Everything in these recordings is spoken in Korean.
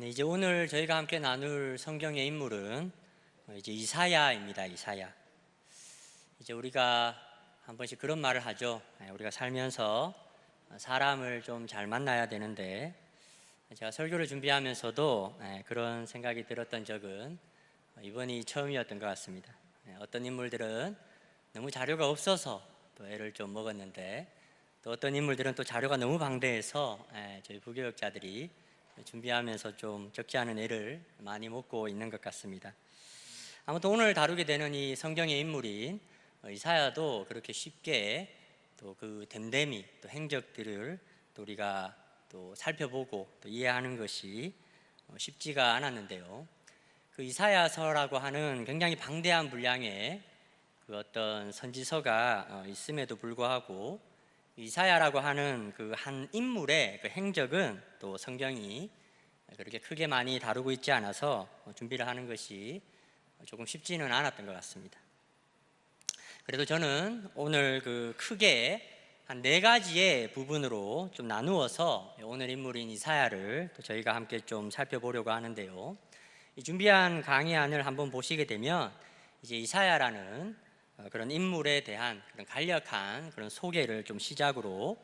네, 이제 오늘 저희가 함께 나눌 성경의 인물은 이제 이사야입니다. 이사야. 이제 우리가 한 번씩 그런 말을 하죠. 우리가 살면서 사람을 좀 잘 만나야 되는데, 제가 설교를 준비하면서도 그런 생각이 들었던 적은 이번이 처음이었던 것 같습니다. 어떤 인물들은 너무 자료가 없어서 또 애를 좀 먹었는데, 또 어떤 인물들은 또 자료가 너무 방대해서 저희 부교역자들이 준비하면서 좀 적지 않은 애를 많이 먹고 있는 것 같습니다. 아무튼 오늘 다루게 되는 이 성경의 인물인 이사야도 그렇게 쉽게 또 그 됨됨이 또 행적들을 또 우리가 또 살펴보고 또 이해하는 것이 쉽지가 않았는데요. 그 이사야서라고 하는 굉장히 방대한 분량의 그 어떤 선지서가 있음에도 불구하고 이사야라고 하는 그 한 인물의 그 행적은 또 성경이 그렇게 크게 많이 다루고 있지 않아서 준비를 하는 것이 조금 쉽지는 않았던 것 같습니다. 그래도 저는 오늘 그 크게 한 4가지의 부분으로 좀 나누어서 오늘 인물인 이사야를 또 저희가 함께 좀 살펴보려고 하는데요. 이 준비한 강의안을 한번 보시게 되면 이제 이사야라는 그런 인물에 대한 그런 간략한 그런 소개를 좀 시작으로,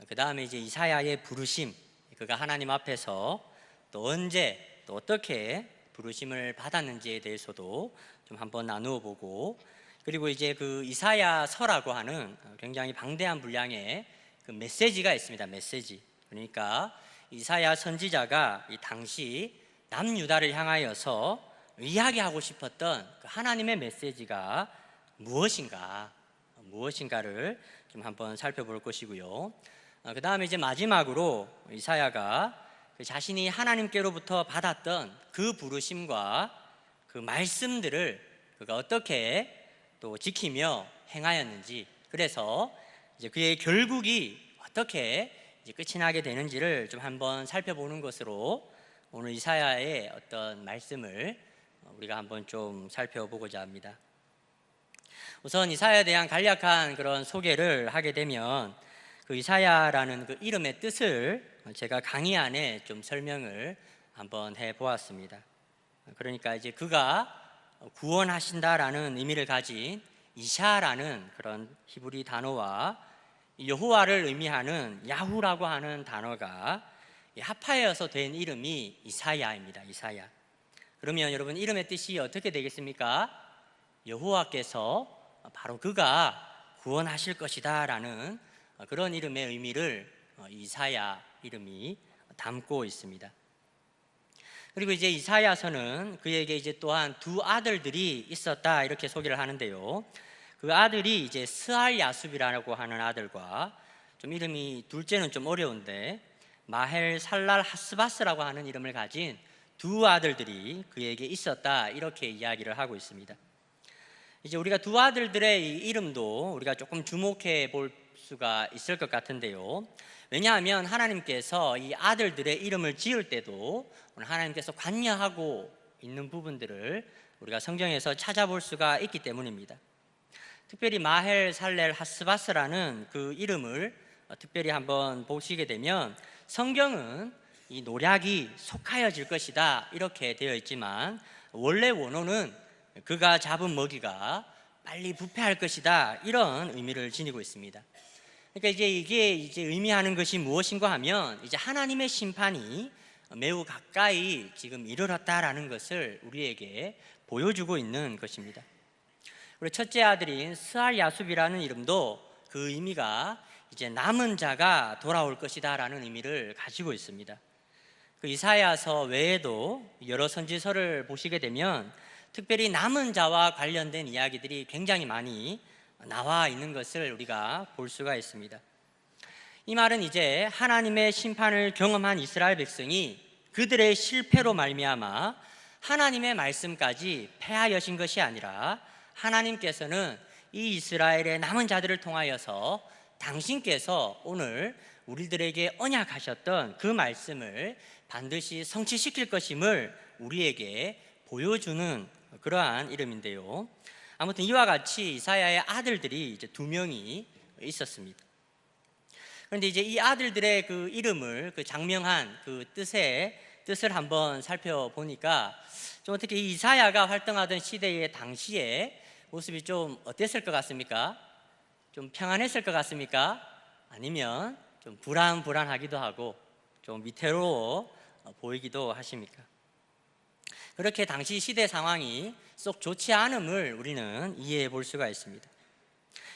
그 다음에 이제 이사야의 부르심, 그가 하나님 앞에서 또 언제 또 어떻게 부르심을 받았는지에 대해서도 좀 한번 나누어 보고, 그리고 이제 그 이사야서라고 하는 굉장히 방대한 분량의 그 메시지가 있습니다. 메시지. 그러니까 이사야 선지자가 이 당시 남유다를 향하여서 이야기하고 싶었던 그 하나님의 메시지가 무엇인가를 좀 한번 살펴볼 것이고요. 그 다음에 이제 마지막으로 이사야가 자신이 하나님께로부터 받았던 그 부르심과 그 말씀들을 그가 어떻게 또 지키며 행하였는지, 그래서 이제 그의 결국이 어떻게 이제 끝이 나게 되는지를 좀 한번 살펴보는 것으로 오늘 이사야의 어떤 말씀을 우리가 한번 좀 살펴보고자 합니다. 우선 이사야에 대한 간략한 그런 소개를 하게 되면 그 이사야라는 그 이름의 뜻을 제가 강의 안에 좀 설명을 한번 해 보았습니다. 그러니까 이제 그가 구원하신다라는 의미를 가진 이샤라는 그런 히브리 단어와 여호와를 의미하는 야후라고 하는 단어가 합하여서 된 이름이 이사야입니다. 이사야. 그러면 여러분, 이름의 뜻이 어떻게 되겠습니까? 여호와께서 바로 그가 구원하실 것이다 라는 그런 이름의 의미를 이사야 이름이 담고 있습니다. 그리고 이제 이사야서는 그에게 이제 또한 2 아들들이 있었다 이렇게 소개를 하는데요. 그 아들이 이제 스알야숲이라고 하는 아들과, 좀 이름이 둘째는 좀 어려운데 마헬 살랄 하스바스라고 하는 이름을 가진 2 아들들이 그에게 있었다 이렇게 이야기를 하고 있습니다. 이제 우리가 2 아들들의 이 이름도 우리가 조금 주목해 볼 수가 있을 것 같은데요. 왜냐하면 하나님께서 이 아들들의 이름을 지을 때도 오늘 하나님께서 관여하고 있는 부분들을 우리가 성경에서 찾아볼 수가 있기 때문입니다. 특별히 마헬 살렐 하스바스라는 그 이름을 특별히 한번 보시게 되면 성경은 이 노략이 속하여질 것이다 이렇게 되어 있지만, 원래 원어는 그가 잡은 먹이가 빨리 부패할 것이다 이런 의미를 지니고 있습니다. 그러니까 이게 의미하는 것이 무엇인가 하면 이제 하나님의 심판이 매우 가까이 지금 이르렀다라는 것을 우리에게 보여주고 있는 것입니다. 우리 첫째 아들인 스알야숲이라는 이름도 그 의미가 이제 남은 자가 돌아올 것이다라는 의미를 가지고 있습니다. 그 이사야서 외에도 여러 선지서를 보시게 되면 특별히 남은 자와 관련된 이야기들이 굉장히 많이 나와 있는 것을 우리가 볼 수가 있습니다. 이 말은 이제 하나님의 심판을 경험한 이스라엘 백성이 그들의 실패로 말미암아 하나님의 말씀까지 폐하여진 것이 아니라, 하나님께서는 이 이스라엘의 남은 자들을 통하여서 당신께서 오늘 우리들에게 언약하셨던 그 말씀을 반드시 성취시킬 것임을 우리에게 보여주는 그러한 이름인데요. 아무튼 이와 같이 이사야의 아들들이 이제 2명이 있었습니다. 그런데 이제 이 아들들의 그 이름을 그 장명한 그 뜻의 뜻을 한번 살펴보니까 좀 어떻게 이 이사야가 활동하던 시대의 당시에 모습이 좀 어땠을 것 같습니까? 좀 평안했을 것 같습니까? 아니면 좀 불안하기도 하고 좀 위태로워 보이기도 하십니까? 그렇게 당시 시대 상황이 쏙 좋지 않음을 우리는 이해해 볼 수가 있습니다.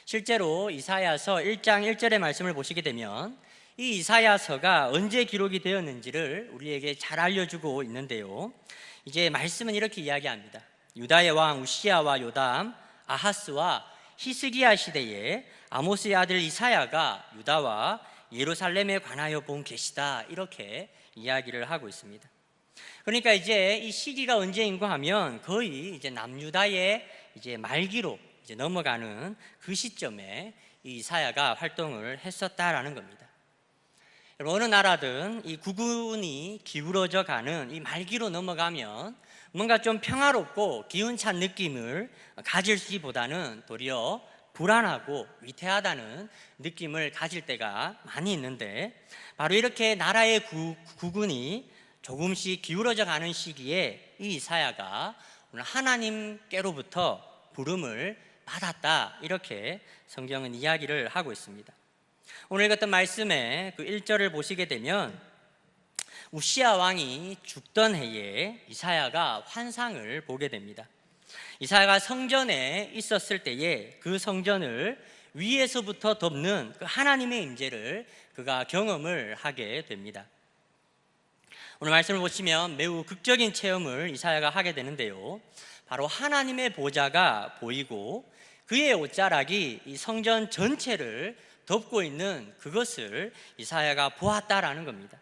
실제로 이사야서 1장 1절의 말씀을 보시게 되면 이 이사야서가 언제 기록이 되었는지를 우리에게 잘 알려주고 있는데요. 이제 말씀은 이렇게 이야기합니다. 유다의 왕 우시야와 요담, 아하스와 히스기야 시대에 아모스의 아들 이사야가 유다와 예루살렘에 관하여 본 계시다, 이렇게 이야기를 하고 있습니다. 그러니까 이제 이 시기가 언제인가 하면 거의 이제 남유다의 이제 말기로 이제 넘어가는 그 시점에 이 이사야가 활동을 했었다라는 겁니다. 어느 나라든 이 국운이 기울어져 가는 이 말기로 넘어가면 뭔가 좀 평화롭고 기운찬 느낌을 가질기보다는 도리어 불안하고 위태하다는 느낌을 가질 때가 많이 있는데, 바로 이렇게 나라의 국운이 조금씩 기울어져 가는 시기에 이 이사야가 오늘 하나님께로부터 부름을 받았다, 이렇게 성경은 이야기를 하고 있습니다. 오늘 읽었던 말씀의 그 1절을 보시게 되면 우시야 왕이 죽던 해에 이사야가 환상을 보게 됩니다. 이사야가 성전에 있었을 때에 그 성전을 위에서부터 덮는 그 하나님의 임재를 그가 경험을 하게 됩니다. 오늘 말씀을 보시면 매우 극적인 체험을 이사야가 하게 되는데요, 바로 하나님의 보좌가 보이고 그의 옷자락이 이 성전 전체를 덮고 있는 그것을 이사야가 보았다라는 겁니다.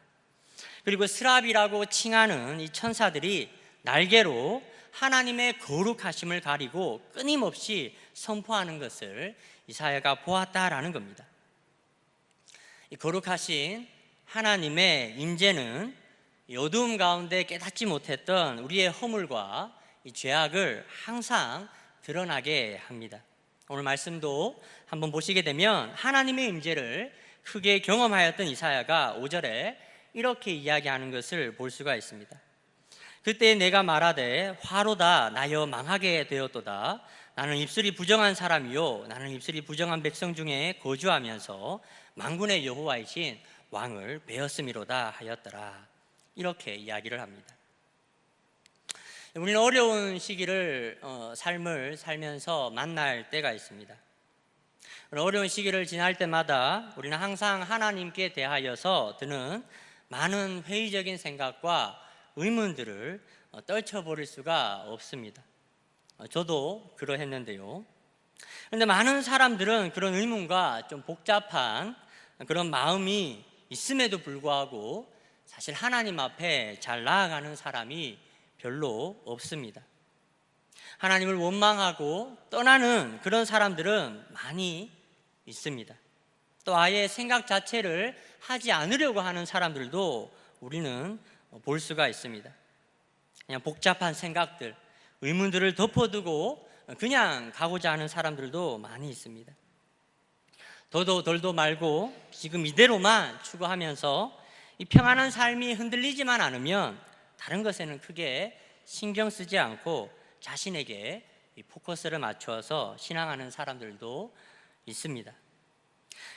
그리고 스랍이라고 칭하는 이 천사들이 날개로 하나님의 거룩하심을 가리고 끊임없이 선포하는 것을 이사야가 보았다라는 겁니다. 이 거룩하신 하나님의 임재는 어두움 가운데 깨닫지 못했던 우리의 허물과 이 죄악을 항상 드러나게 합니다. 오늘 말씀도 한번 보시게 되면 하나님의 임재를 크게 경험하였던 이사야가 5절에 이렇게 이야기하는 것을 볼 수가 있습니다. 그때 내가 말하되 화로다 나여 망하게 되었도다. 나는 입술이 부정한 사람이요 나는 입술이 부정한 백성 중에 거주하면서 만군의 여호와이신 왕을 배었음이로다 하였더라. 이렇게 이야기를 합니다. 우리는 어려운 시기를 삶을 살면서 만날 때가 있습니다. 어려운 시기를 지날 때마다 우리는 항상 하나님께 대하여서 드는 많은 회의적인 생각과 의문들을 떨쳐버릴 수가 없습니다. 저도 그러했는데요. 그런데 많은 사람들은 그런 의문과 좀 복잡한 그런 마음이 있음에도 불구하고 사실 하나님 앞에 잘 나아가는 사람이 별로 없습니다. 하나님을 원망하고 떠나는 그런 사람들은 많이 있습니다. 또 아예 생각 자체를 하지 않으려고 하는 사람들도 우리는 볼 수가 있습니다. 그냥 복잡한 생각들, 의문들을 덮어두고 그냥 가고자 하는 사람들도 많이 있습니다. 더도 덜도 말고 지금 이대로만 추구하면서 이 평안한 삶이 흔들리지만 않으면 다른 것에는 크게 신경 쓰지 않고 자신에게 이 포커스를 맞추어서 신앙하는 사람들도 있습니다.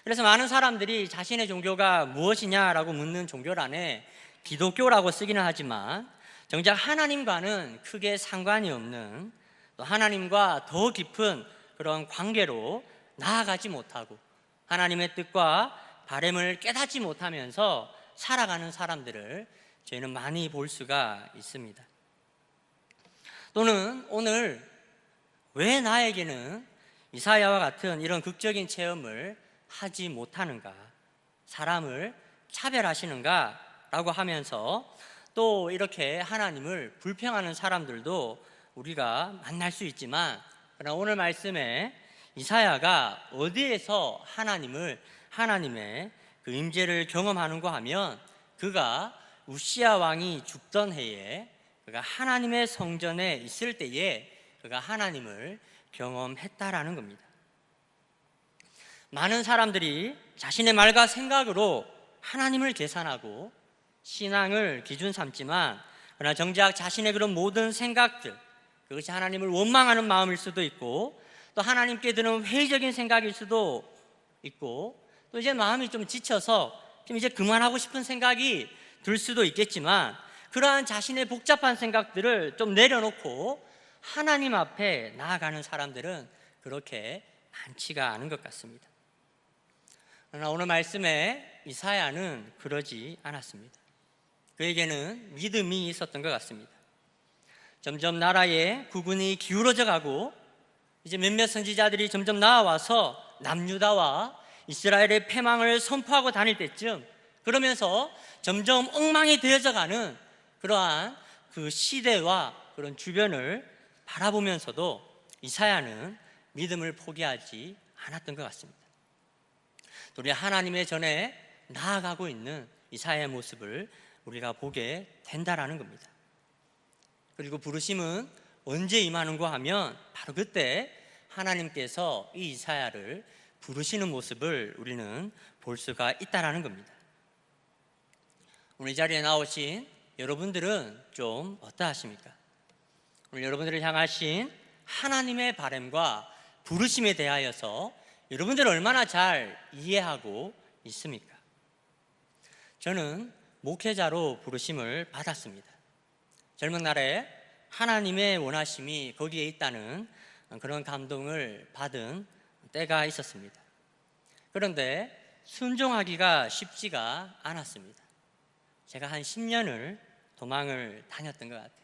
그래서 많은 사람들이 자신의 종교가 무엇이냐라고 묻는 종교란에 기독교라고 쓰기는 하지만 정작 하나님과는 크게 상관이 없는, 또 하나님과 더 깊은 그런 관계로 나아가지 못하고 하나님의 뜻과 바람을 깨닫지 못하면서 살아가는 사람들을 저희는 많이 볼 수가 있습니다. 또는 오늘 왜 나에게는 이사야와 같은 이런 극적인 체험을 하지 못하는가, 사람을 차별하시는가 라고 하면서 또 이렇게 하나님을 불평하는 사람들도 우리가 만날 수 있지만, 그러나 오늘 말씀에 이사야가 어디에서 하나님의 그 임재를 경험하는가 하면 그가 우시야 왕이 죽던 해에 그가 하나님의 성전에 있을 때에 그가 하나님을 경험했다라는 겁니다. 많은 사람들이 자신의 말과 생각으로 하나님을 계산하고 신앙을 기준 삼지만 그러나 정작 자신의 그런 모든 생각들, 그것이 하나님을 원망하는 마음일 수도 있고 또 하나님께 드는 회의적인 생각일 수도 있고 또 이제 마음이 좀 지쳐서 좀 이제 그만하고 싶은 생각이 들 수도 있겠지만 그러한 자신의 복잡한 생각들을 좀 내려놓고 하나님 앞에 나아가는 사람들은 그렇게 많지가 않은 것 같습니다. 그러나 오늘 말씀에 이사야는 그러지 않았습니다. 그에게는 믿음이 있었던 것 같습니다. 점점 나라의 국군이 기울어져 가고 이제 몇몇 선지자들이 점점 나와서 남유다와 이스라엘의 패망을 선포하고 다닐 때쯤, 그러면서 점점 엉망이 되어져 가는 그러한 그 시대와 그런 주변을 바라보면서도 이사야는 믿음을 포기하지 않았던 것 같습니다. 우리 하나님의 전에 나아가고 있는 이사야의 모습을 우리가 보게 된다라는 겁니다. 그리고 부르심은 언제 임하는가 하면 바로 그때 하나님께서 이 이사야를 부르시는 모습을 우리는 볼 수가 있다라는 겁니다. 오늘 이 자리에 나오신 여러분들은 좀 어떠하십니까? 오늘 여러분들을 향하신 하나님의 바람과 부르심에 대하여서 여러분들은 얼마나 잘 이해하고 있습니까? 저는 목회자로 부르심을 받았습니다. 젊은 날에 하나님의 원하심이 거기에 있다는 그런 감동을 받은 때가 있었습니다. 그런데 순종하기가 쉽지가 않았습니다. 제가 한 10년을 도망을 다녔던 것 같아요.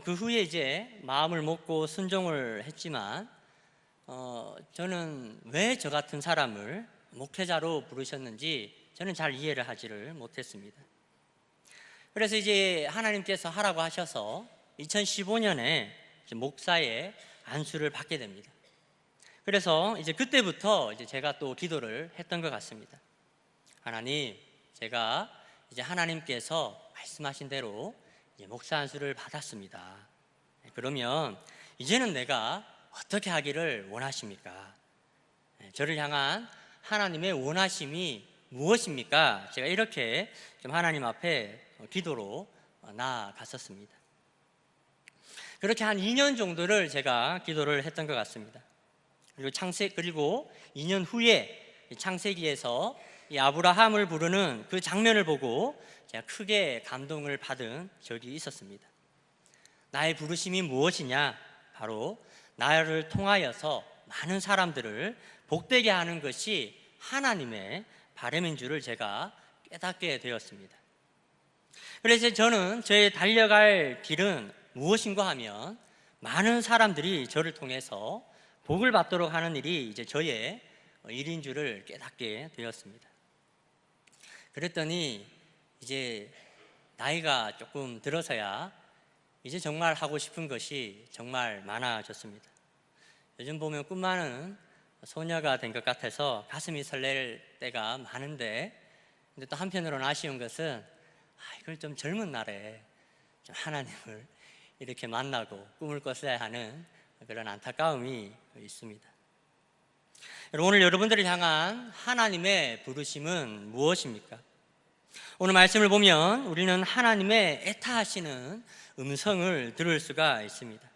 그 후에 이제 마음을 먹고 순종을 했지만 저는 왜 저 같은 사람을 목회자로 부르셨는지 저는 잘 이해를 하지를 못했습니다. 그래서 이제 하나님께서 하라고 하셔서 2015년에 목사의 안수를 받게 됩니다. 그래서 이제 그때부터 이제 제가 또 기도를 했던 것 같습니다. 하나님, 제가 이제 하나님께서 말씀하신 대로 이제 목사 안수를 받았습니다. 그러면 이제는 내가 어떻게 하기를 원하십니까? 저를 향한 하나님의 원하심이 무엇입니까? 제가 이렇게 좀 하나님 앞에 기도로 나아갔었습니다. 그렇게 한 2년 정도를 제가 기도를 했던 것 같습니다. 그리고 2년 후에 창세기에서 이 아브라함을 부르는 그 장면을 보고 제가 크게 감동을 받은 적이 있었습니다. 나의 부르심이 무엇이냐? 바로 나를 통하여서 많은 사람들을 복되게 하는 것이 하나님의 바람인 줄을 제가 깨닫게 되었습니다. 그래서 저는 저의 달려갈 길은 무엇인가 하면 많은 사람들이 저를 통해서 복을 받도록 하는 일이 이제 저의 일인 줄을 깨닫게 되었습니다. 그랬더니 이제 나이가 조금 들어서야 이제 정말 하고 싶은 것이 정말 많아졌습니다. 요즘 보면 꿈 많은 소녀가 된 것 같아서 가슴이 설렐 때가 많은데, 근데 또 한편으로는 아쉬운 것은 이걸 좀 젊은 날에 좀 하나님을 이렇게 만나고 꿈을 꿨어야 하는 그런 안타까움이 있습니다. 오늘 여러분들을 향한 하나님의 부르심은 무엇입니까? 오늘 말씀을 보면 우리는 하나님의 애타하시는 음성을 들을 수가 있습니다.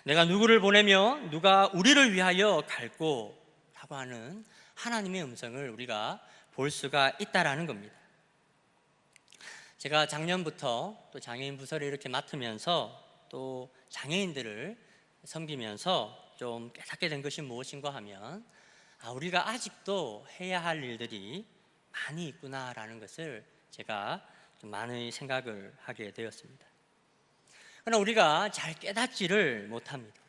내가 누구를 보내며 누가 우리를 위하여 갈꼬 라고 하는 하나님의 음성을 우리가 볼 수가 있다라는 겁니다. 제가 작년부터 또 장애인 부서를 이렇게 맡으면서 또 장애인들을 섬기면서 좀 깨닫게 된 것이 무엇인가 하면 우리가 아직도 해야 할 일들이 많이 있구나라는 것을 제가 좀 많이 생각을 하게 되었습니다. 그러나 우리가 잘 깨닫지를 못합니다.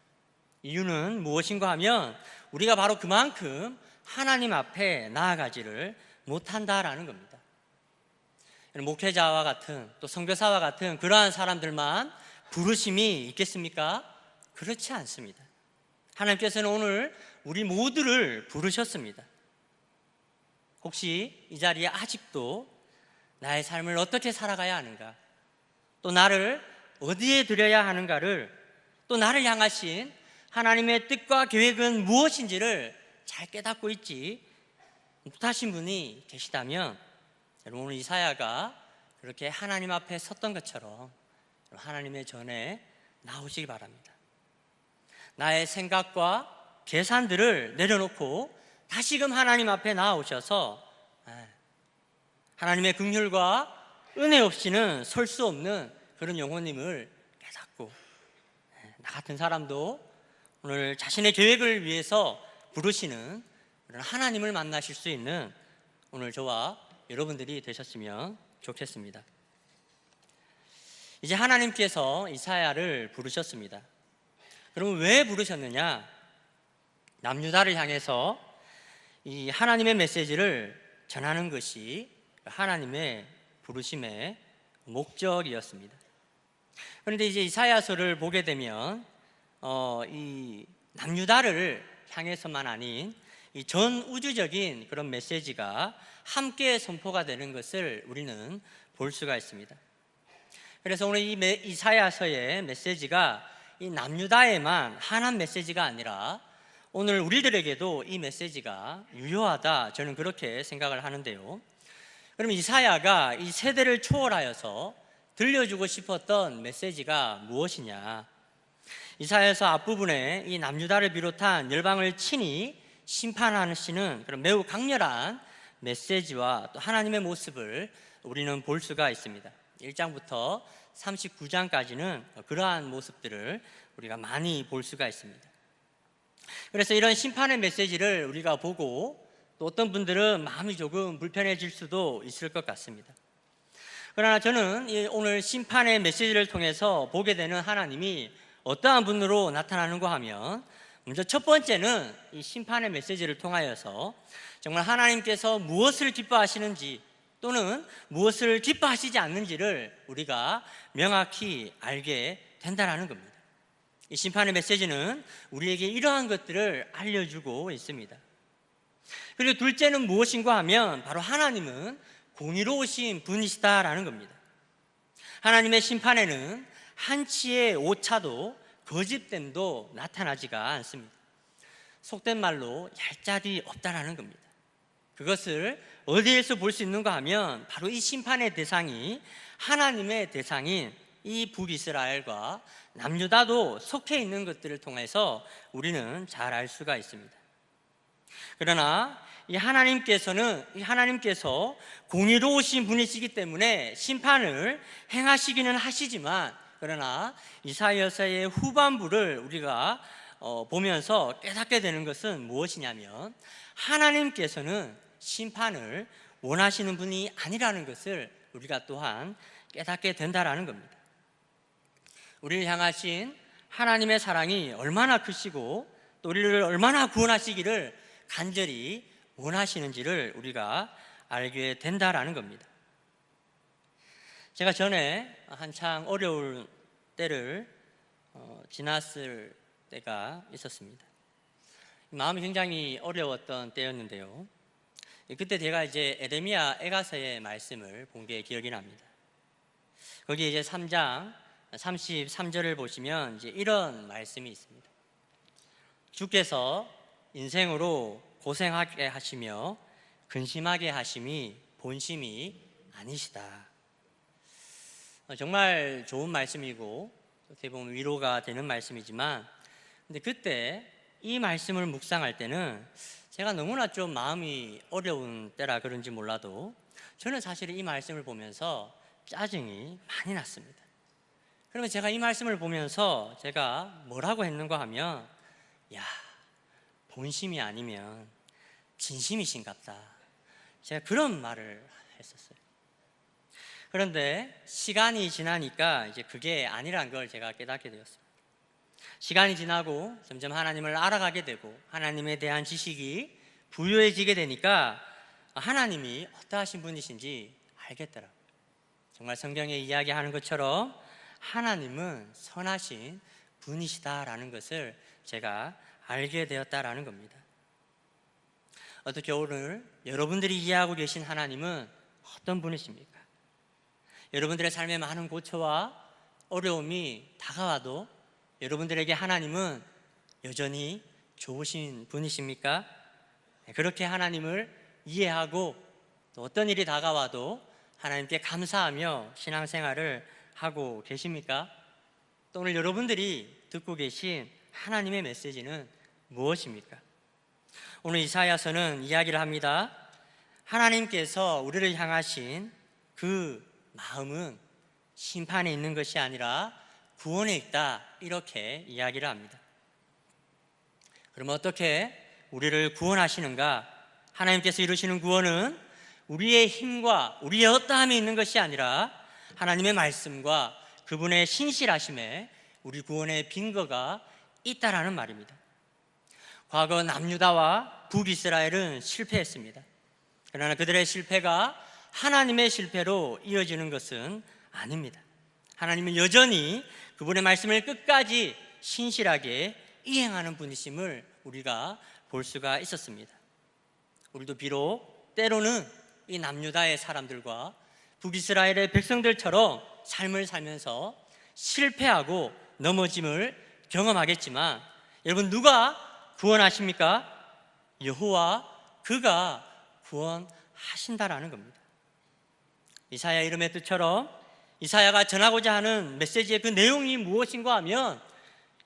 이유는 무엇인가 하면 우리가 바로 그만큼 하나님 앞에 나아가지를 못한다라는 겁니다. 목회자와 같은 또 선교사와 같은 그러한 사람들만 부르심이 있겠습니까? 그렇지 않습니다. 하나님께서는 오늘 우리 모두를 부르셨습니다. 혹시 이 자리에 아직도 나의 삶을 어떻게 살아가야 하는가, 또 나를 어디에 드려야 하는가를, 또 나를 향하신 하나님의 뜻과 계획은 무엇인지를 잘 깨닫고 있지 못하신 분이 계시다면 여러분, 오늘 이사야가 그렇게 하나님 앞에 섰던 것처럼 하나님의 전에 나오시기 바랍니다. 나의 생각과 계산들을 내려놓고 다시금 하나님 앞에 나오셔서 하나님의 긍휼과 은혜 없이는 설 수 없는 그런 영혼임을 깨닫고, 나 같은 사람도 오늘 자신의 계획을 위해서 부르시는 그런 하나님을 만나실 수 있는 오늘 저와 여러분들이 되셨으면 좋겠습니다. 이제 하나님께서 이사야를 부르셨습니다. 그러면 왜 부르셨느냐? 남유다를 향해서 이 하나님의 메시지를 전하는 것이 하나님의 부르심의 목적이었습니다. 그런데 이제 이사야서를 보게 되면 이 남유다를 향해서만 아닌 이 전 우주적인 그런 메시지가 함께 선포가 되는 것을 우리는 볼 수가 있습니다. 그래서 오늘 이 이사야서의 메시지가 이 남유다에만 한한 메시지가 아니라 오늘 우리들에게도 이 메시지가 유효하다, 저는 그렇게 생각을 하는데요. 그러면 이사야가 이 세대를 초월하여서 들려주고 싶었던 메시지가 무엇이냐? 이사야서 앞부분에 이 남유다를 비롯한 열방을 친히 심판하시는 그런 매우 강렬한 메시지와 또 하나님의 모습을 우리는 볼 수가 있습니다. 1장부터 39장까지는 그러한 모습들을 우리가 많이 볼 수가 있습니다. 그래서 이런 심판의 메시지를 우리가 보고 또 어떤 분들은 마음이 조금 불편해질 수도 있을 것 같습니다. 그러나 저는 오늘 심판의 메시지를 통해서 보게 되는 하나님이 어떠한 분으로 나타나는가 하면, 먼저 첫 번째는 이 심판의 메시지를 통하여서 정말 하나님께서 무엇을 기뻐하시는지 또는 무엇을 기뻐하시지 않는지를 우리가 명확히 알게 된다는 겁니다. 이 심판의 메시지는 우리에게 이러한 것들을 알려주고 있습니다. 그리고 둘째는 무엇인가 하면 바로 하나님은 공의로우신 분이시다라는 겁니다. 하나님의 심판에는 한치의 오차도 거짓됨도 나타나지가 않습니다. 속된 말로 얄짤이 없다라는 겁니다. 그것을 어디에서 볼 수 있는가 하면 바로 이 심판의 대상이 하나님의 대상인 이 북이스라엘과 남유다도 속해 있는 것들을 통해서 우리는 잘 알 수가 있습니다. 그러나 이 하나님께서 공의로우신 분이시기 때문에 심판을 행하시기는 하시지만, 그러나 이사야서의 후반부를 우리가 보면서 깨닫게 되는 것은 무엇이냐면, 하나님께서는 심판을 원하시는 분이 아니라는 것을 우리가 또한 깨닫게 된다라는 겁니다. 우리를 향하신 하나님의 사랑이 얼마나 크시고 또 우리를 얼마나 구원하시기를 간절히 원하시는지를 우리가 알게 된다라는 겁니다. 제가 전에 한창 어려울 때를 지났을 때가 있었습니다. 마음이 굉장히 어려웠던 때였는데요. 그때 제가 이제 에레미야 애가서의 말씀을 본 게 기억이 납니다. 거기 이제 3장 33절을 보시면 이제 이런 말씀이 있습니다. 주께서 인생으로 고생하게 하시며 근심하게 하심이 본심이 아니시다. 정말 좋은 말씀이고 어떻게 보면 위로가 되는 말씀이지만, 근데 그때 이 말씀을 묵상할 때는 제가 너무나 좀 마음이 어려운 때라 그런지 몰라도 저는 사실 이 말씀을 보면서 짜증이 많이 났습니다. 그러면 제가 이 말씀을 보면서 제가 뭐라고 했는가 하면, 야, 본심이 아니면 진심이신갑다, 제가 그런 말을 했었어요. 그런데 시간이 지나니까 이제 그게 아니란 걸 제가 깨닫게 되었습니다. 시간이 지나고 점점 하나님을 알아가게 되고 하나님에 대한 지식이 부유해지게 되니까 하나님이 어떠하신 분이신지 알겠더라고요. 정말 성경에 이야기하는 것처럼 하나님은 선하신 분이시다라는 것을 제가 알게 되었다라는 겁니다. 어떻게 오늘 여러분들이 이해하고 계신 하나님은 어떤 분이십니까? 여러분들의 삶에 많은 고초와 어려움이 다가와도 여러분들에게 하나님은 여전히 좋으신 분이십니까? 그렇게 하나님을 이해하고 또 어떤 일이 다가와도 하나님께 감사하며 신앙생활을 하고 계십니까? 또 오늘 여러분들이 듣고 계신 하나님의 메시지는 무엇입니까? 오늘 이사야서는 이야기를 합니다. 하나님께서 우리를 향하신 그 마음은 심판에 있는 것이 아니라 구원에 있다, 이렇게 이야기를 합니다. 그럼 어떻게 우리를 구원하시는가? 하나님께서 이루시는 구원은 우리의 힘과 우리의 어떠함이 있는 것이 아니라 하나님의 말씀과 그분의 신실하심에 우리 구원의 빈거가 있다라는 말입니다. 과거 남유다와 북이스라엘은 실패했습니다. 그러나 그들의 실패가 하나님의 실패로 이어지는 것은 아닙니다. 하나님은 여전히 그분의 말씀을 끝까지 신실하게 이행하는 분이심을 우리가 볼 수가 있었습니다. 우리도 비록 때로는 이 남유다의 사람들과 북이스라엘의 백성들처럼 삶을 살면서 실패하고 넘어짐을 경험하겠지만, 여러분, 누가 구원하십니까? 여호와, 그가 구원하신다라는 겁니다. 이사야 이름의 뜻처럼 이사야가 전하고자 하는 메시지의 그 내용이 무엇인가 하면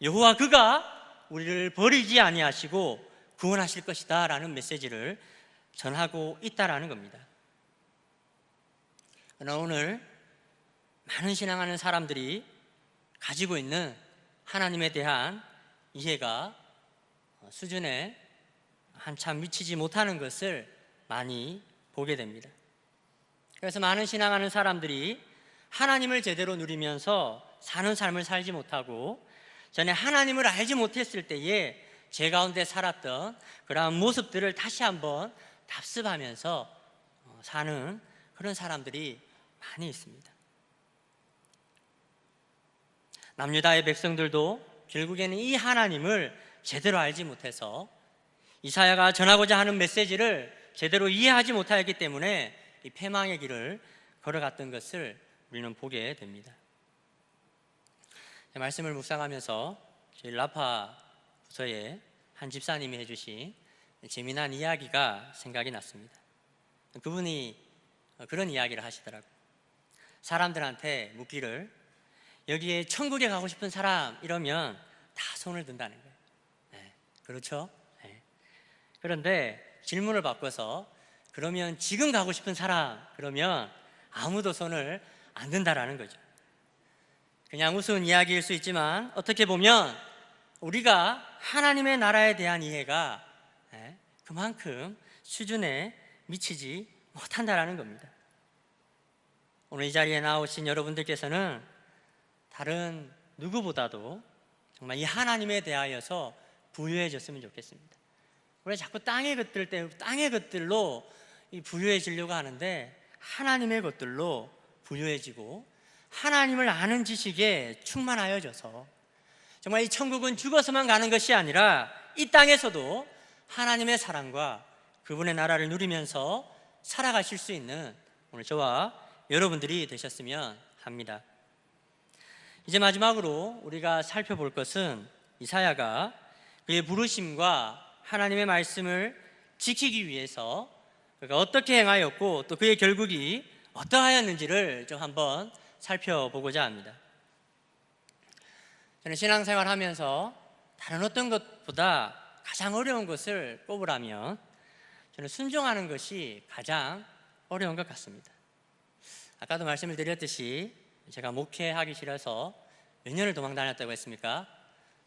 여호와 그가 우리를 버리지 아니하시고 구원하실 것이다 라는 메시지를 전하고 있다라는 겁니다. 그러나 오늘 많은 신앙하는 사람들이 가지고 있는 하나님에 대한 이해가 수준에 한참 미치지 못하는 것을 많이 보게 됩니다. 그래서 많은 신앙하는 사람들이 하나님을 제대로 누리면서 사는 삶을 살지 못하고, 전에 하나님을 알지 못했을 때에 제 가운데 살았던 그러한 모습들을 다시 한번 답습하면서 사는 그런 사람들이 많이 있습니다. 남유다의 백성들도 결국에는 이 하나님을 제대로 알지 못해서 이사야가 전하고자 하는 메시지를 제대로 이해하지 못하였기 때문에 이 패망의 길을 걸어갔던 것을 우리는 보게 됩니다. 말씀을 묵상하면서 저희 라파 부서에 한 집사님이 해주신 재미난 이야기가 생각이 났습니다. 그분이 그런 이야기를 하시더라고요. 사람들한테 묻기를, 여기에 천국에 가고 싶은 사람 이러면 다 손을 든다는 거예요. 네, 그렇죠? 네. 그런데 질문을 바꿔서, 그러면 지금 가고 싶은 사람 그러면 아무도 손을 안 든다라는 거죠. 그냥 우스운 이야기일 수 있지만 어떻게 보면 우리가 하나님의 나라에 대한 이해가 그만큼 수준에 미치지 못한다라는 겁니다. 오늘 이 자리에 나오신 여러분들께서는 다른 누구보다도 정말 이 하나님에 대하여서 부유해졌으면 좋겠습니다. 우리가 자꾸 땅의 것들로 부유해지려고 하는데, 하나님의 것들로 부유해지고 하나님을 아는 지식에 충만하여져서 정말 이 천국은 죽어서만 가는 것이 아니라 이 땅에서도 하나님의 사랑과 그분의 나라를 누리면서 살아가실 수 있는 오늘 저와 여러분들이 되셨으면 합니다. 이제 마지막으로 우리가 살펴볼 것은 이사야가 그의 부르심과 하나님의 말씀을 지키기 위해서 그가 어떻게 행하였고 또 그의 결국이 어떠하였는지를 좀 한번 살펴보고자 합니다. 저는 신앙생활 하면서 다른 어떤 것보다 가장 어려운 것을 꼽으라면 저는 순종하는 것이 가장 어려운 것 같습니다. 아까도 말씀을 드렸듯이 제가 목회하기 싫어서 몇 년을 도망 다녔다고 했습니까?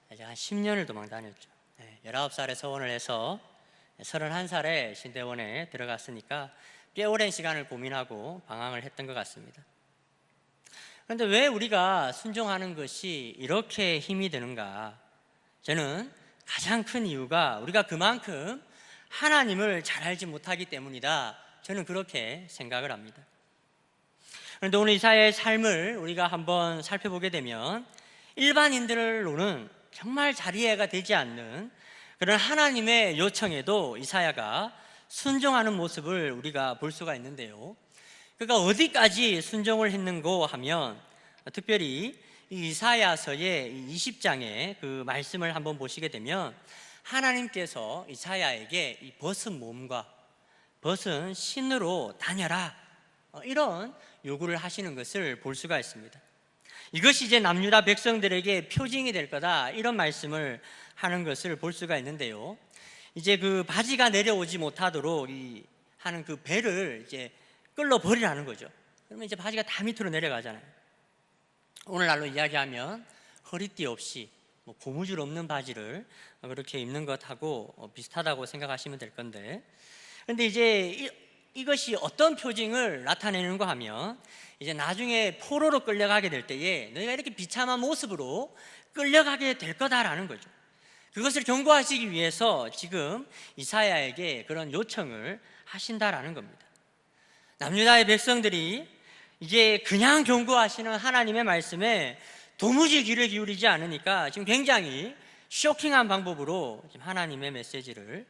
제가 한 10년을 도망 다녔죠. 19살에 서원을 해서 31살에 신대원에 들어갔으니까 꽤 오랜 시간을 고민하고 방황을 했던 것 같습니다. 그런데 왜 우리가 순종하는 것이 이렇게 힘이 드는가? 저는 가장 큰 이유가 우리가 그만큼 하나님을 잘 알지 못하기 때문이다, 저는 그렇게 생각을 합니다. 그런데 오늘 이사야의 삶을 우리가 한번 살펴보게 되면 일반인들로는 정말 잘 이해가 되지 않는 그런 하나님의 요청에도 이사야가 순종하는 모습을 우리가 볼 수가 있는데요, 그가 어디까지 순종을 했는고 하면 특별히 이 이사야서의 20장의 그 말씀을 한번 보시게 되면 하나님께서 이사야에게 이 벗은 몸과 벗은 신으로 다녀라, 이런 요구를 하시는 것을 볼 수가 있습니다. 이것이 이제 남유다 백성들에게 표징이 될 거다, 이런 말씀을 하는 것을 볼 수가 있는데요. 이제 그 바지가 내려오지 못하도록 하는 그 배를 이제 끌러 버리라는 거죠. 그러면 이제 바지가 다 밑으로 내려가잖아요. 오늘날로 이야기하면 허리띠 없이 고무줄 없는 바지를 그렇게 입는 것하고 비슷하다고 생각하시면 될 건데, 그런데 이제 이것이 어떤 표징을 나타내는가 하면, 이제 나중에 포로로 끌려가게 될 때에 너희가 이렇게 비참한 모습으로 끌려가게 될 거다라는 거죠. 그것을 경고하시기 위해서 지금 이사야에게 그런 요청을 하신다라는 겁니다. 남유다의 백성들이 이제 그냥 경고하시는 하나님의 말씀에 도무지 귀를 기울이지 않으니까 지금 굉장히 쇼킹한 방법으로 지금 하나님의 메시지를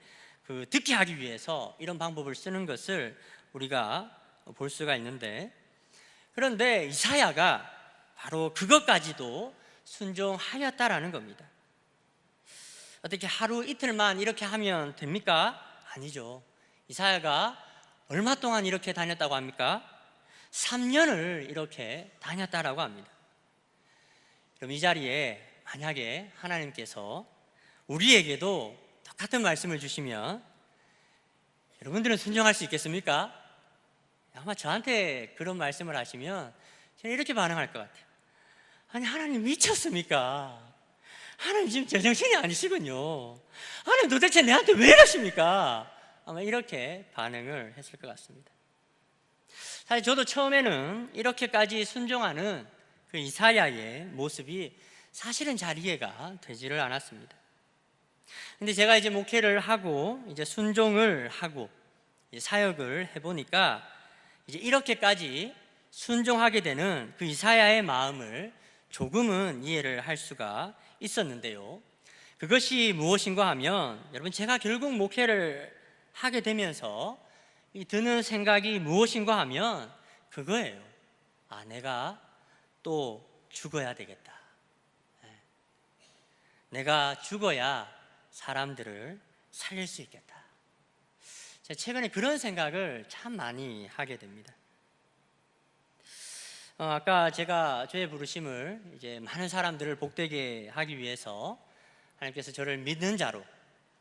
듣게 하기 위해서 이런 방법을 쓰는 것을 우리가 볼 수가 있는데, 그런데 이사야가 바로 그것까지도 순종하였다라는 겁니다. 어떻게 하루 이틀만 이렇게 하면 됩니까? 아니죠. 이사야가 얼마 동안 이렇게 다녔다고 합니까? 3년을 이렇게 다녔다라고 합니다. 그럼 이 자리에 만약에 하나님께서 우리에게도 똑같은 말씀을 주시면 여러분들은 순종할 수 있겠습니까? 아마 저한테 그런 말씀을 하시면 저는 이렇게 반응할 것 같아요. 아니, 하나님 미쳤습니까? 하나님 지금 제정신이 아니시군요. 하나님 도대체 내한테 왜 이러십니까? 아마 이렇게 반응을 했을 것 같습니다. 사실 저도 처음에는 이렇게까지 순종하는 그 이사야의 모습이 사실은 잘 이해가 되지를 않았습니다. 근데 제가 이제 목회를 하고 이제 순종을 하고 사역을 해보니까 이제 이렇게까지 순종하게 되는 그 이사야의 마음을 조금은 이해를 할 수가 있었는데요. 그것이 무엇인가 하면, 여러분, 제가 결국 목회를 하게 되면서 드는 생각이 무엇인가 하면 그거예요. 아, 내가 또 죽어야 되겠다. 내가 죽어야 사람들을 살릴 수 있겠다. 제가 최근에 그런 생각을 참 많이 하게 됩니다. 아까 제가 저의 부르심을 이제 많은 사람들을 복되게 하기 위해서 하나님께서 저를 믿는 자로,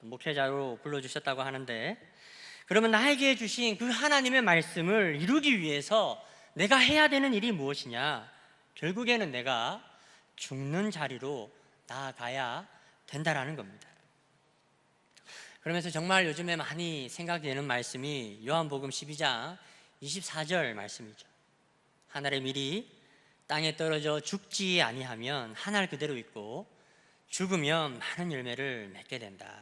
목회자로 불러주셨다고 하는데, 그러면 나에게 주신 그 하나님의 말씀을 이루기 위해서 내가 해야 되는 일이 무엇이냐? 결국에는 내가 죽는 자리로 나아가야 된다라는 겁니다. 그러면서 정말 요즘에 많이 생각되는 말씀이 요한복음 12장 24절 말씀이죠. 하늘의 밀이 땅에 떨어져 죽지 아니하면 하늘 그대로 있고 죽으면 많은 열매를 맺게 된다.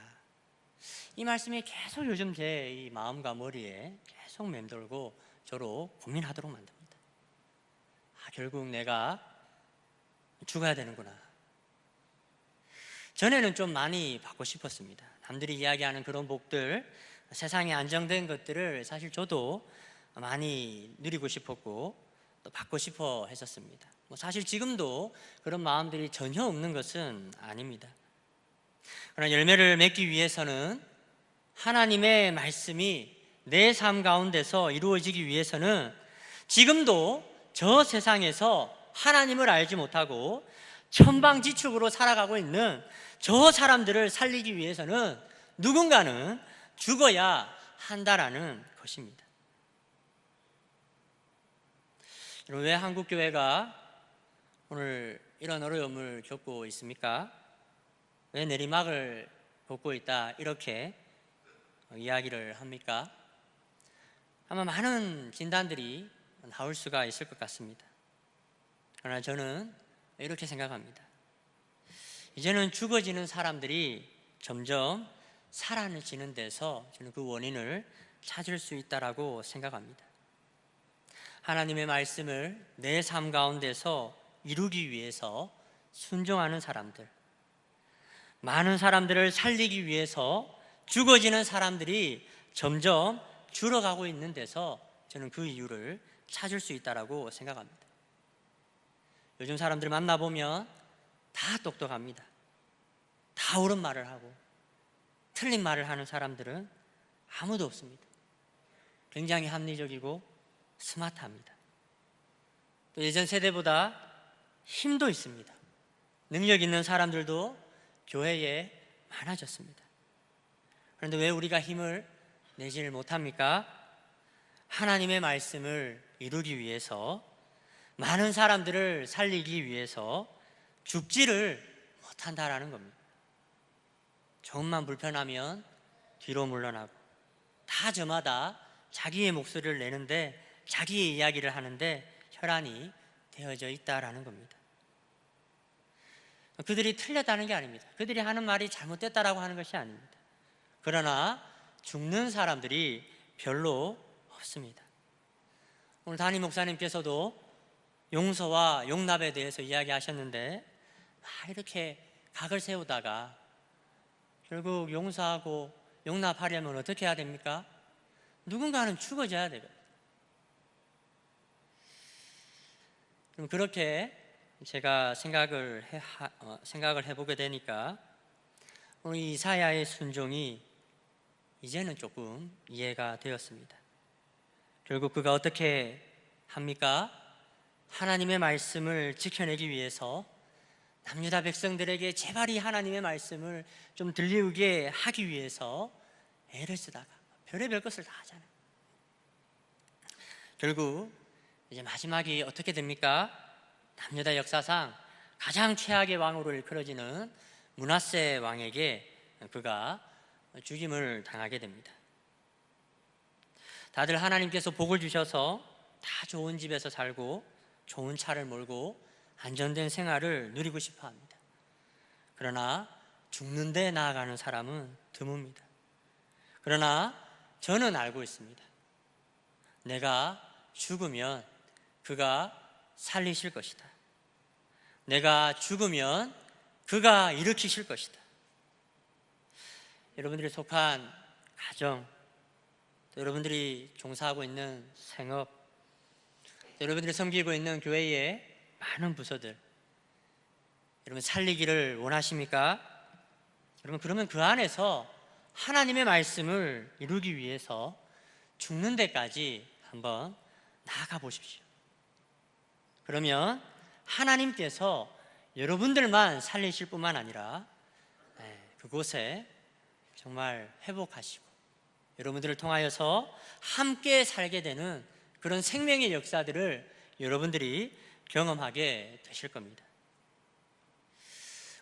이 말씀이 계속 요즘 제 이 마음과 머리에 계속 맴돌고 저로 고민하도록 만듭니다. 결국 내가 죽어야 되는구나. 전에는 좀 많이 받고 싶었습니다. 남들이 이야기하는 그런 복들, 세상에 안정된 것들을 사실 저도 많이 누리고 싶었고 또 받고 싶어 했었습니다. 사실 지금도 그런 마음들이 전혀 없는 것은 아닙니다. 그러나 열매를 맺기 위해서는, 하나님의 말씀이 내 삶 가운데서 이루어지기 위해서는 지금도 저 세상에서 하나님을 알지 못하고 천방지축으로 살아가고 있는 저 사람들을 살리기 위해서는 누군가는 죽어야 한다라는 것입니다. 왜 한국교회가 오늘 이런 어려움을 겪고 있습니까? 왜 내리막을 걷고 있다, 이렇게 이야기를 합니까? 아마 많은 진단들이 나올 수가 있을 것 같습니다. 그러나 저는 이렇게 생각합니다. 이제는 죽어지는 사람들이 점점 살아지는 데서 저는 그 원인을 찾을 수 있다라고 생각합니다. 하나님의 말씀을 내 삶 가운데서 이루기 위해서 순종하는 사람들, 많은 사람들을 살리기 위해서 죽어지는 사람들이 점점 줄어가고 있는 데서 저는 그 이유를 찾을 수 있다라고 생각합니다. 요즘 사람들 만나보면 다 똑똑합니다. 다 옳은 말을 하고 틀린 말을 하는 사람들은 아무도 없습니다. 굉장히 합리적이고 스마트합니다. 또 예전 세대보다 힘도 있습니다. 능력 있는 사람들도 교회에 많아졌습니다. 그런데 왜 우리가 힘을 내지를 못합니까? 하나님의 말씀을 이루기 위해서, 많은 사람들을 살리기 위해서 죽지를 못한다라는 겁니다. 조금만 불편하면 뒤로 물러나고, 다 저마다 자기의 목소리를 내는데, 자기의 이야기를 하는데 혈안이 되어져 있다라는 겁니다. 그들이 틀렸다는 게 아닙니다. 그들이 하는 말이 잘못됐다라고 하는 것이 아닙니다. 그러나 죽는 사람들이 별로 없습니다. 오늘 담임 목사님께서도 용서와 용납에 대해서 이야기하셨는데, 이렇게 각을 세우다가 결국 용서하고 용납하려면 어떻게 해야 됩니까? 누군가는 죽어져야 되거든요. 그럼 그렇게 제가 생각을 해보게 되니까 오늘 이사야의 순종이 이제는 조금 이해가 되었습니다. 결국 그가 어떻게 합니까? 하나님의 말씀을 지켜내기 위해서 남유다 백성들에게 제발 이 하나님의 말씀을 좀 들리게 하기 위해서 애를 쓰다가 별의별 것을 다 하잖아요. 결국 이제 마지막이 어떻게 됩니까? 남유다 역사상 가장 최악의 왕으로 일컬어지는 므낫세 왕에게 그가 죽임을 당하게 됩니다. 다들 하나님께서 복을 주셔서 다 좋은 집에서 살고 좋은 차를 몰고 안전된 생활을 누리고 싶어 합니다. 그러나 죽는 데 나아가는 사람은 드뭅니다. 그러나 저는 알고 있습니다. 내가 죽으면 그가 살리실 것이다. 내가 죽으면 그가 일으키실 것이다. 여러분들이 속한 가정, 또 여러분들이 종사하고 있는 생업, 또 여러분들이 섬기고 있는 교회의 많은 부서들, 여러분 살리기를 원하십니까? 여러분 그러면 그 안에서 하나님의 말씀을 이루기 위해서 죽는 데까지 한번 나아가 보십시오. 그러면 하나님께서 여러분들만 살리실 뿐만 아니라 그곳에 정말 회복하시고 여러분들을 통하여서 함께 살게 되는 그런 생명의 역사들을 여러분들이 경험하게 되실 겁니다.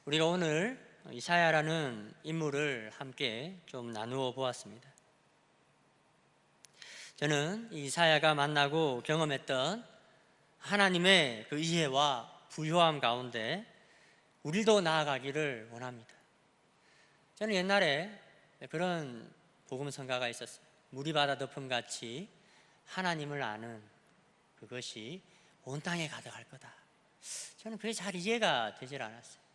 우리가 오늘 이사야라는 인물을 함께 좀 나누어 보았습니다. 저는 이사야가 만나고 경험했던 하나님의 그 이해와 부요함 가운데 우리도 나아가기를 원합니다. 저는 옛날에 그런 복음성가가 있었어요. 물이 바다 덮음같이 하나님을 아는 그것이 온 땅에 가득할 거다. 저는 그게 잘 이해가 되질 않았어요.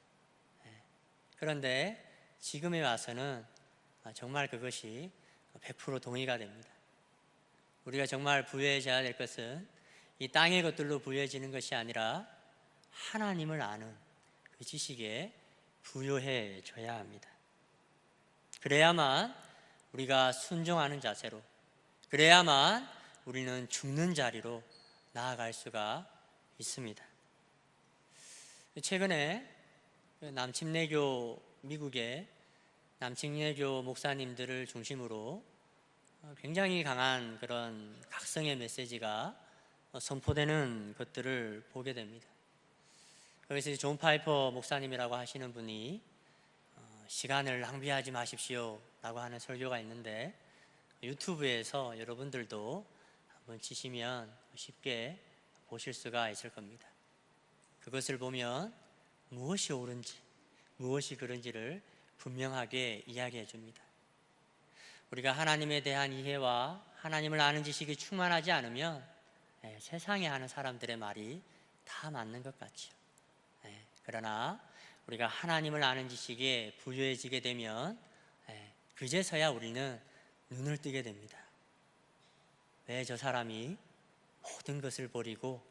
그런데 지금에 와서는 정말 그것이 100% 동의가 됩니다. 우리가 정말 부유해져야 될 것은 이 땅의 것들로 부유해지는 것이 아니라 하나님을 아는 그 지식에 부유해져야 합니다. 그래야만 우리가 순종하는 자세로, 그래야만 우리는 죽는 자리로 나아갈 수가 있습니다. 최근에 미국의 남침내교 목사님들을 중심으로 굉장히 강한 그런 각성의 메시지가 선포되는 것들을 보게 됩니다. 그래서 존 파이퍼 목사님이라고 하시는 분이 시간을 낭비하지 마십시오 라고 하는 설교가 있는데, 유튜브에서 여러분들도 한번 치시면 쉽게 보실 수가 있을 겁니다. 그것을 보면 무엇이 옳은지 무엇이 그른지를 분명하게 이야기해 줍니다. 우리가 하나님에 대한 이해와 하나님을 아는 지식이 충만하지 않으면 세상에 하는 사람들의 말이 다 맞는 것 같죠. 그러나 우리가 하나님을 아는 지식에 부유해지게 되면 그제서야 우리는 눈을 뜨게 됩니다. 왜 저 사람이 모든 것을 버리고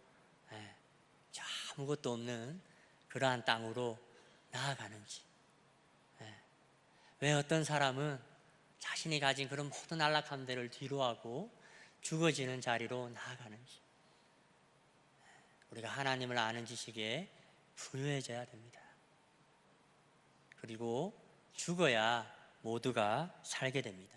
아무것도 없는 그러한 땅으로 나아가는지, 왜 어떤 사람은 자신이 가진 그런 모든 안락함들을 뒤로하고 죽어지는 자리로 나아가는지, 우리가 하나님을 아는 지식에 부유해져야 됩니다. 그리고 죽어야 모두가 살게 됩니다.